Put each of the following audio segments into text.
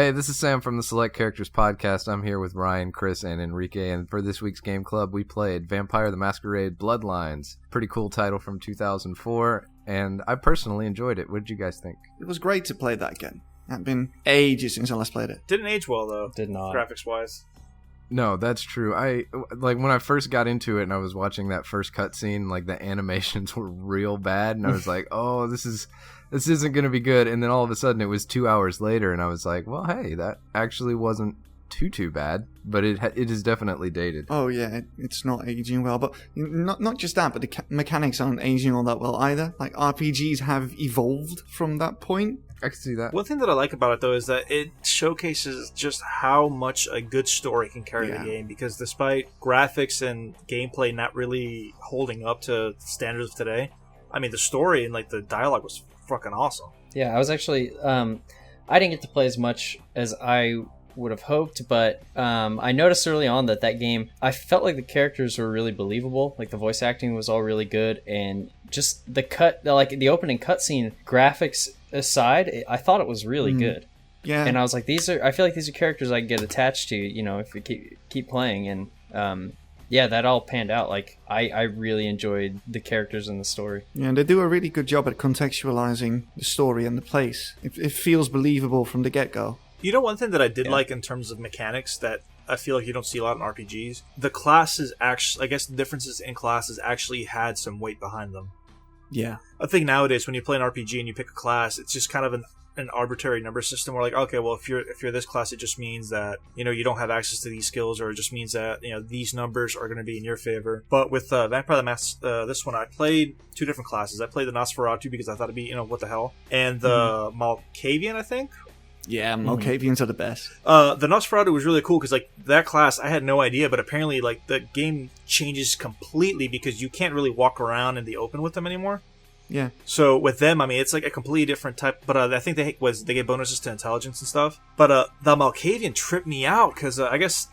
Hey, this is Sam from the Select Characters Podcast. I'm here with Ryan, Chris, and Enrique, and for this week's Game Club, we played Vampire the Masquerade Bloodlines. Pretty cool title from 2004, and I personally enjoyed it. What did you guys think? It was great to play that again. It's been ages since I last played it. Didn't age well, though. Did not. Graphics-wise. No, that's true. When I first got into it and I was watching that first cutscene, like the animations were real bad, and I was like, "Oh, this isn't going to be good." And then all of a sudden, it was 2 hours later, and I was like, "Well, hey, that actually wasn't too bad." But it is definitely dated. Oh yeah, it's not aging well. But not just that, but the mechanics aren't aging all that well either. Like RPGs have evolved from that point. I can see that. One thing that I like about it, though, is that it showcases just how much a good story can carry the game. Because despite graphics and gameplay not really holding up to standards of today, I mean, the story and like the dialogue was fucking awesome. Yeah, I was actually... I didn't get to play as much as I would have hoped, but I noticed early on that game, I felt like the characters were really believable. Like the voice acting was all really good, and just the opening cutscene, graphics aside, I thought it was really good. Yeah. And I was like, I feel like these are characters I can get attached to, if you keep playing. And that all panned out. Like I really enjoyed the characters and the story. Yeah, and they do a really good job at contextualizing the story and the place. It feels believable from the get-go. You know, one thing that I did like in terms of mechanics that I feel like you don't see a lot in RPGs? The classes actually, I guess the differences in classes actually had some weight behind them. Yeah. I think nowadays when you play an RPG and you pick a class, it's just kind of an arbitrary number system where like, okay, well, if you're this class, it just means that, you don't have access to these skills, or it just means that, these numbers are going to be in your favor. But with Vampire this one, I played two different classes. I played the Nosferatu because I thought it'd be, what the hell? And the Malkavian, I think? Yeah, Malkavians are the best. The Nosferatu was really cool because, like, that class, I had no idea, but apparently, like, the game changes completely because you can't really walk around in the open with them anymore. Yeah. So with them, I mean, it's like a completely different type. But I think they get bonuses to intelligence and stuff. But the Malkavian tripped me out because I guess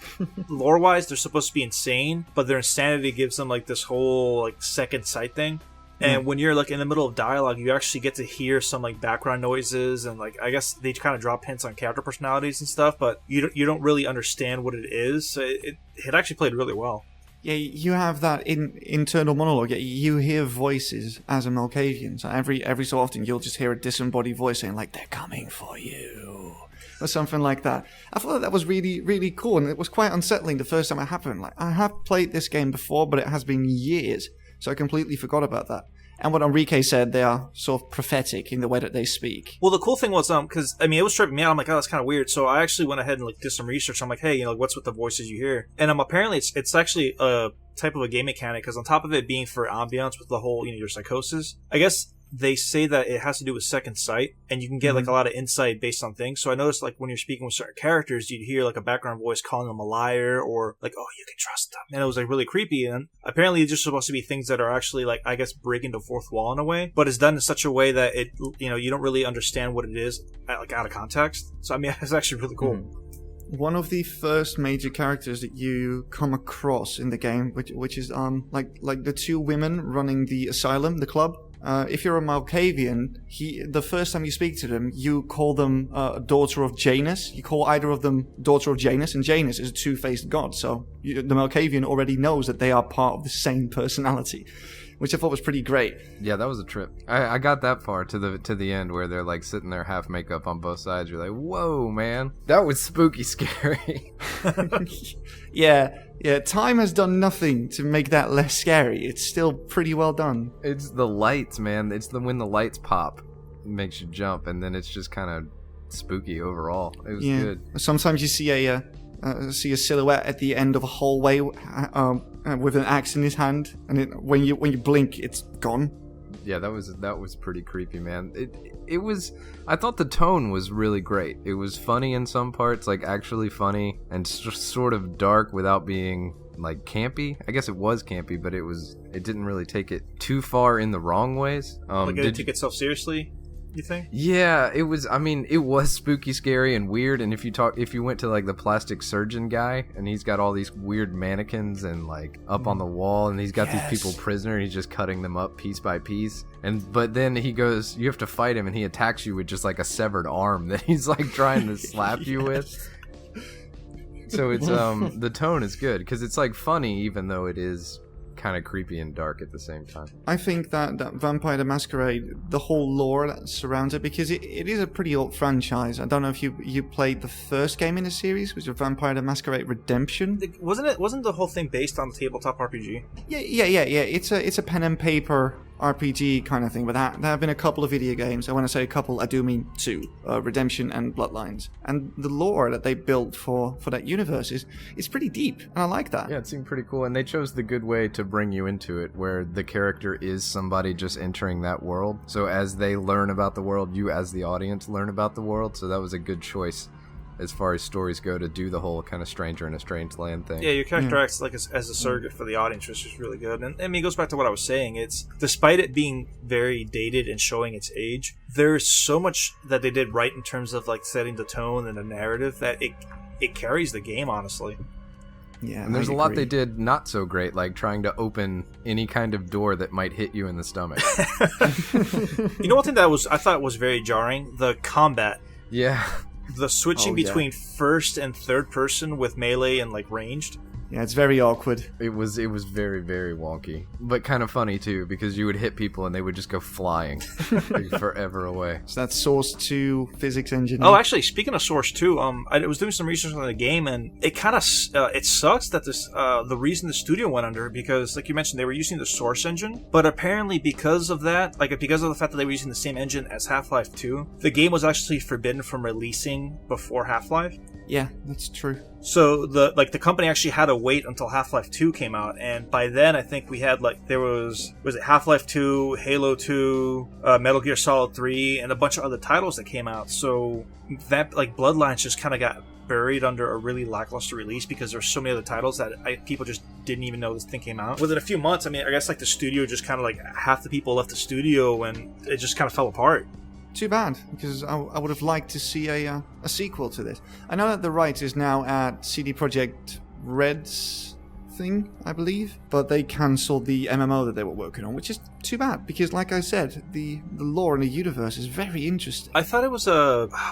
lore-wise, they're supposed to be insane, but their insanity gives them like this whole like second sight thing. And when you're like in the middle of dialogue, you actually get to hear some like background noises, and like I guess they kind of drop hints on character personalities and stuff, but you don't really understand what it is. So it actually played really well. Yeah, you have that internal monologue. You hear voices as a Malkavian. So every so often, you'll just hear a disembodied voice saying like, "They're coming for you," or something like that. I thought that was really, really cool, and it was quite unsettling the first time it happened. Like, I have played this game before, but it has been years, so I completely forgot about that. And what Enrique said, they are sort of prophetic in the way that they speak. Well, the cool thing was, because, I mean, it was tripping me out. I'm like, oh, that's kind of weird. So I actually went ahead and like did some research. I'm like, hey, what's with the voices you hear? And apparently it's actually a type of a game mechanic, because on top of it being for ambiance with the whole, your psychosis, I guess they say that it has to do with second sight, and you can get like a lot of insight based on things. So I noticed like when you're speaking with certain characters, you'd hear like a background voice calling them a liar, or like, oh, you can trust them. And it was like really creepy. And apparently it's just supposed to be things that are actually like, I guess, breaking the fourth wall in a way, but it's done in such a way that it, you don't really understand what it is like out of context. So I mean, it's actually really cool. One of the first major characters that you come across in the game, which is like the two women running the asylum, the club. If you're a Malkavian, the first time you speak to them, you call them daughter of Janus. You call either of them daughter of Janus, and Janus is a two-faced god. So the Malkavian already knows that they are part of the same personality, which I thought was pretty great. Yeah, that was a trip. I got that far to the end where they're like sitting there half makeup on both sides. You're like, whoa, man, that was spooky scary. Yeah, time has done nothing to make that less scary. It's still pretty well done. It's the lights, man. It's when the lights pop, it makes you jump, and then it's just kind of spooky overall. It was good. Sometimes you see a silhouette at the end of a hallway with an axe in his hand, and when you blink, it's gone. Yeah, that was pretty creepy, man. It was. I thought the tone was really great. It was funny in some parts, like actually funny, and sort of dark without being like campy. I guess it was campy, but it didn't really take it too far in the wrong ways. Like it didn't take itself seriously. you think? Yeah, it was. I mean, it was spooky, scary, and weird. And if you went to like the plastic surgeon guy, and he's got all these weird mannequins and like up on the wall, and he's got these people prisoner, and he's just cutting them up piece by piece. But then he goes, you have to fight him, and he attacks you with just like a severed arm that he's like trying to slap you with. So it's the tone is good because it's like funny, even though it is kind of creepy and dark at the same time. I think that Vampire the Masquerade, the whole lore that surrounds it, because it is a pretty old franchise. I don't know if you played the first game in the series, which was Vampire the Masquerade Redemption. Wasn't the whole thing based on the tabletop RPG? Yeah. It's a pen and paper RPG kind of thing, but there have been a couple of video games. And when I say a couple, I do mean two, Redemption and Bloodlines. And the lore that they built for that universe is pretty deep, and I like that. Yeah, it seemed pretty cool, and they chose the good way to bring you into it, where the character is somebody just entering that world. So as they learn about the world, you as the audience learn about the world, so that was a good choice as far as stories go, to do the whole kind of stranger in a strange land thing. Yeah, your character acts like as a surrogate for the audience, which is really good. And I mean, it goes back to what I was saying. It's, despite it being very dated and showing its age, there's so much that they did right in terms of like setting the tone and the narrative that it carries the game, honestly. Yeah, and there's a lot they did not so great, like trying to open any kind of door that might hit you in the stomach. You know, one thing that I thought was very jarring? The combat. Yeah. The switching between first and third person with melee and like ranged. Yeah, it's very awkward. It was very, very wonky, but kind of funny too, because you would hit people and they would just go flying like, forever away. So that's Source 2 physics engine. Oh, actually, speaking of Source 2, I was doing some research on the game, and it kind of it sucks that this the reason the studio went under, because like you mentioned, they were using the Source engine, but apparently because of that, like because of the fact that they were using the same engine as Half-Life 2, the game was actually forbidden from releasing before Half-Life. Yeah, that's true. So the company actually had to wait until Half-Life 2 came out, and by then I think we had like was it Half-Life 2, Halo 2, Metal Gear Solid 3, and a bunch of other titles that came out. So that like Bloodlines just kind of got buried under a really lackluster release because there's so many other titles that people just didn't even know this thing came out. Within a few months, I mean, I guess like the studio just kind of like half the people left the studio and it just kind of fell apart. Too bad, because I would have liked to see a sequel to this. I know that the rights is now at CD Projekt Red's thing, I believe, but they cancelled the MMO that they were working on, which is too bad, because like I said, the lore in the universe is very interesting. I thought it was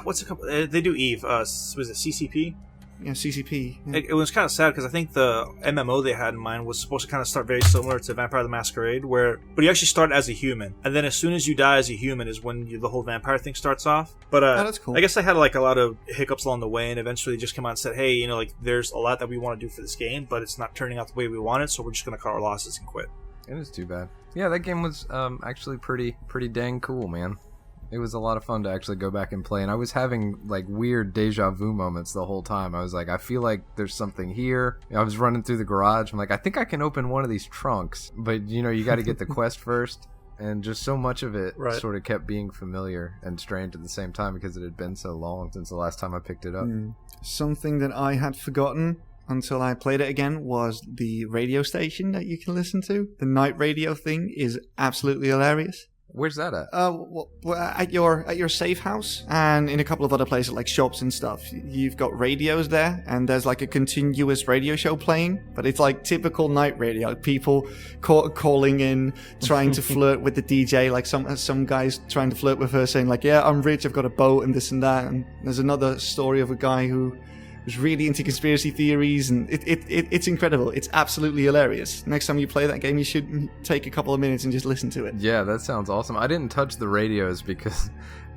what's it called? They do EVE. Was it CCP? Yeah, CCP. Yeah. It was kind of sad because I think the MMO they had in mind was supposed to kind of start very similar to Vampire the Masquerade, but you actually start as a human, and then as soon as you die as a human is when the whole vampire thing starts off. But that's cool. I guess they had like a lot of hiccups along the way, and eventually they just came out and said, hey, you know, like there's a lot that we want to do for this game, but it's not turning out the way we wanted, so we're just going to cut our losses and quit. It is too bad. Yeah, that game was actually pretty dang cool, man. It was a lot of fun to actually go back and play, and I was having like weird deja vu moments the whole time. I was like, I feel like there's something here. I was running through the garage. I'm like, I think I can open one of these trunks, but you know, you got to get the quest first, and just so much of it sort of kept being familiar and strange at the same time because it had been so long since the last time I picked it up. Something that I had forgotten until I played it again was the radio station that you can listen to. The night radio thing is absolutely hilarious. Where's that at? At your safe house, and in a couple of other places like shops and stuff. You've got radios there, and there's like a continuous radio show playing, but it's like typical night radio. People calling in, trying to flirt with the DJ. Like some guys trying to flirt with her, saying like, "Yeah, I'm rich, I've got a boat, and this and that." And there's another story of a guy who was really into conspiracy theories, and it's incredible. It's absolutely hilarious. Next time you play that game, you should take a couple of minutes and just listen to it. Yeah, that sounds awesome. I didn't touch the radios because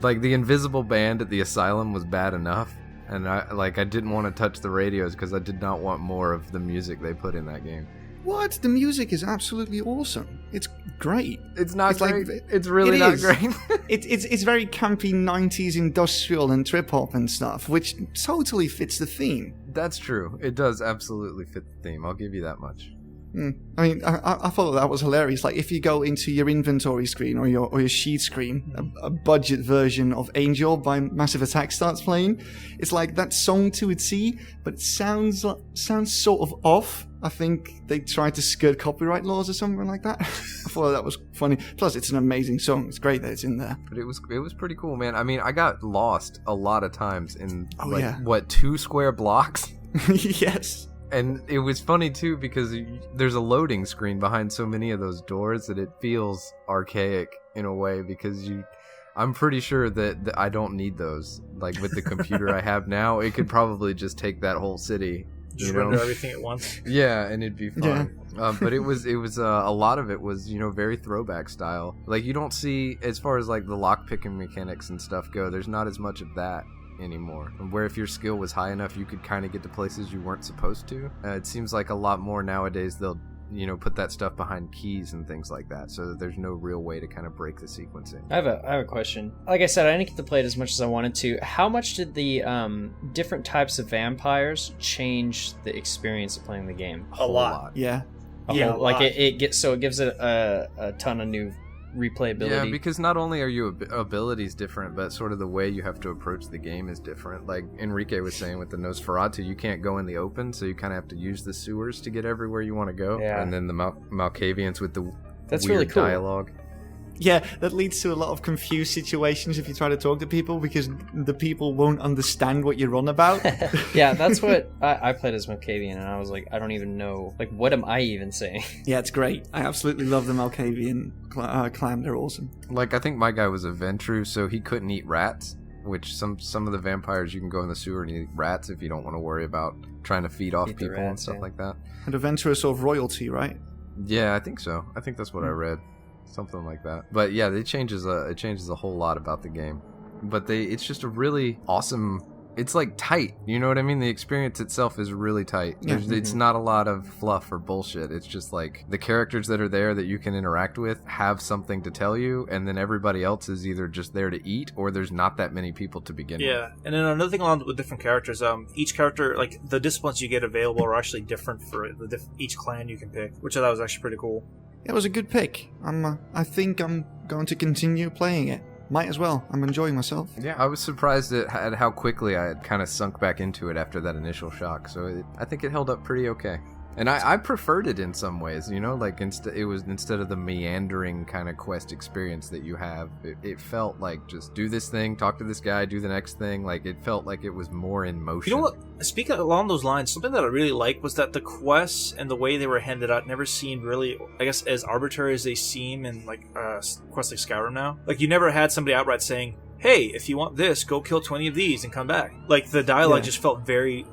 like the invisible band at the asylum was bad enough, and I didn't want to touch the radios because I did not want more of the music they put in that game. What? The music is absolutely awesome. It's great. It's not great. Like, it's really not great. It's very campy 90s industrial and trip-hop and stuff, which totally fits the theme. That's true. It does absolutely fit the theme. I'll give you that much. I mean, I thought that was hilarious. Like, if you go into your inventory screen or your sheet screen, a budget version of Angel by Massive Attack starts playing. It's like that song to a T, but it sounds sort of off. I think they tried to skirt copyright laws or something like that. I thought that was funny. Plus, it's an amazing song. It's great that it's in there. But it was pretty cool, man. I mean, I got lost a lot of times in 2 square blocks. Yes. And it was funny too because there's a loading screen behind so many of those doors that it feels archaic in a way because I'm pretty sure that I don't need those. Like with the computer I have now, it could probably just take that whole city. Just render everything at once. Yeah, and it'd be fun. Yeah. But it was a lot of it was very throwback style. Like you don't see, as far as like the lock picking mechanics and stuff go, there's not as much of that anymore. Where if your skill was high enough, you could kind of get to places you weren't supposed to. It seems like a lot more nowadays they'll put that stuff behind keys and things like that, so that there's no real way to kind of break the sequencing. I have a question. Like I said, I didn't get to play it as much as I wanted to. How much did the different types of vampires change the experience of playing the game? A lot. Yeah. Like it gives it a ton of new replayability. Yeah, because not only are your abilities different, but sort of the way you have to approach the game is different. Like Enrique was saying with the Nosferatu, you can't go in the open, so you kind of have to use the sewers to get everywhere you want to go. Yeah. And then the Malkavians with the That's weird really cool. dialogue. Yeah, that leads to a lot of confused situations if you try to talk to people because the people won't understand what you're on about. Yeah, that's what I played as Malkavian, and I was like, I don't even know, like, what am I even saying? Yeah, it's great. I absolutely love the Malkavian clan. They're awesome. Like, I think my guy was a Ventru, so he couldn't eat rats, which some of the vampires, you can go in the sewer and eat rats if you don't want to worry about trying to feed off people and stuff like that. And a Ventru is sort of royalty, right? Yeah, I think so. I think that's what I read. Something like that. But yeah, it changes a whole lot about the game. But it's just a really awesome, it's like tight, you know what I mean? The experience itself is really tight. It's not a lot of fluff or bullshit. It's just like the characters that are there that you can interact with have something to tell you, and then everybody else is either just there to eat or there's not that many people to begin with. Yeah, and then another thing along with different characters, each character, like the disciplines you get available are actually different for each clan you can pick, which I thought was actually pretty cool. It was a good pick. I think I'm going to continue playing it. Might as well. I'm enjoying myself. Yeah, I was surprised at how quickly I had kind of sunk back into it after that initial shock. So I think it held up pretty okay. And I preferred it in some ways, like instead of the meandering kind of quest experience that you have, it felt like just do this thing, talk to this guy, do the next thing. Like it felt like it was more in motion. You know what? Speaking along those lines, something that I really liked was that the quests and the way they were handed out never seemed really, I guess, as arbitrary as they seem in like quests like Skyrim now. Like you never had somebody outright saying, hey, if you want this, go kill 20 of these and come back. Like, the dialogue just felt very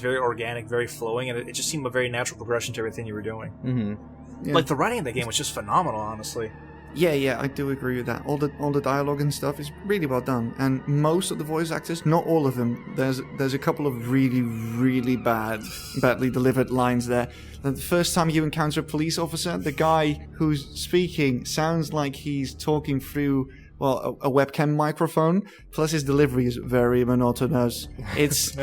organic, very flowing, and it just seemed a very natural progression to everything you were doing. Mm-hmm. Yeah. Like, the writing in the game was just phenomenal, honestly. Yeah, I do agree with that. All the dialogue and stuff is really well done, and most of the voice actors, not all of them, there's a couple of really, really badly delivered lines there. The first time you encounter a police officer, the guy who's speaking sounds like he's talking through a webcam microphone, plus his delivery is very monotonous. It's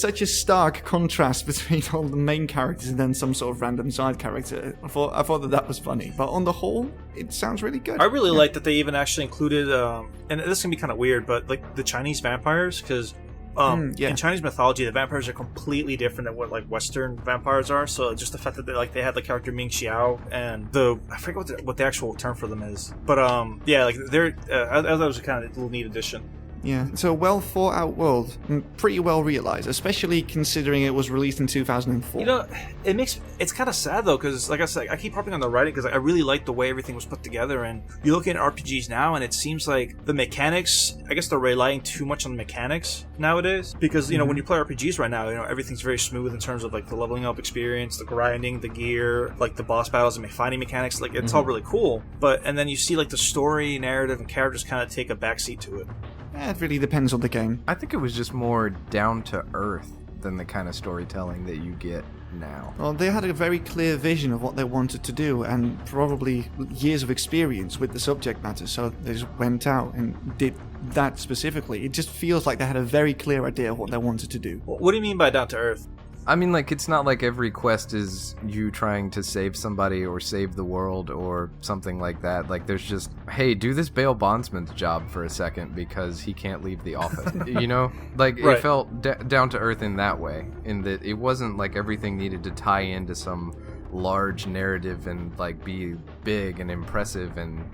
such a stark contrast between all the main characters and then some sort of random side character. I thought that was funny, but on the whole, it sounds really good. I really like that they even actually included, and this can be kind of weird, but like the Chinese vampires, because in Chinese mythology, the vampires are completely different than what like Western vampires are. So just the fact that they had the character Ming Xiao and I forget what the actual term for them is, but like they're I thought it was a kind of little neat addition. Yeah, it's a well thought out world, and pretty well realized, especially considering it was released in 2004. You know, it's kind of sad though, because like I said, I keep harping on the writing because I really like the way everything was put together. And you look at RPGs now, and it seems like the mechanics, I guess they're relying too much on the mechanics nowadays. Because when you play RPGs right now, everything's very smooth in terms of like the leveling up experience, the grinding, the gear, like the boss battles and finding mechanics. Like it's all really cool, and then you see like the story, narrative, and characters kind of take a backseat to it. It really depends on the game. I think it was just more down to earth than the kind of storytelling that you get now. Well, they had a very clear vision of what they wanted to do and probably years of experience with the subject matter, so they just went out and did that specifically. It just feels like they had a very clear idea of what they wanted to do. What do you mean by down to earth? I mean, like, it's not like every quest is you trying to save somebody or save the world or something like that. Like, there's just, hey, do this bail bondsman's job for a second because he can't leave the office. Like, right. It felt down to earth in that way, in that it wasn't like everything needed to tie into some large narrative and like be big and impressive and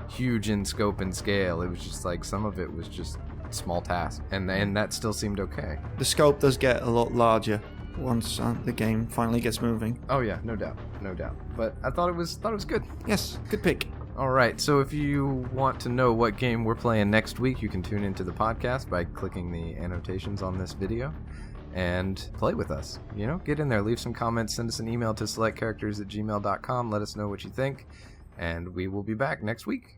huge in scope and scale. It was just like some of it was just small tasks, and that still seemed okay. The scope does get a lot larger once the game finally gets moving. Oh yeah, no doubt. But I thought it was good. Yes, good pick. All right, so if you want to know what game we're playing next week, you can tune into the podcast by clicking the annotations on this video and play with us. You know, get in there, leave some comments, send us an email to selectcharacters@gmail.com, let us know what you think, and we will be back next week.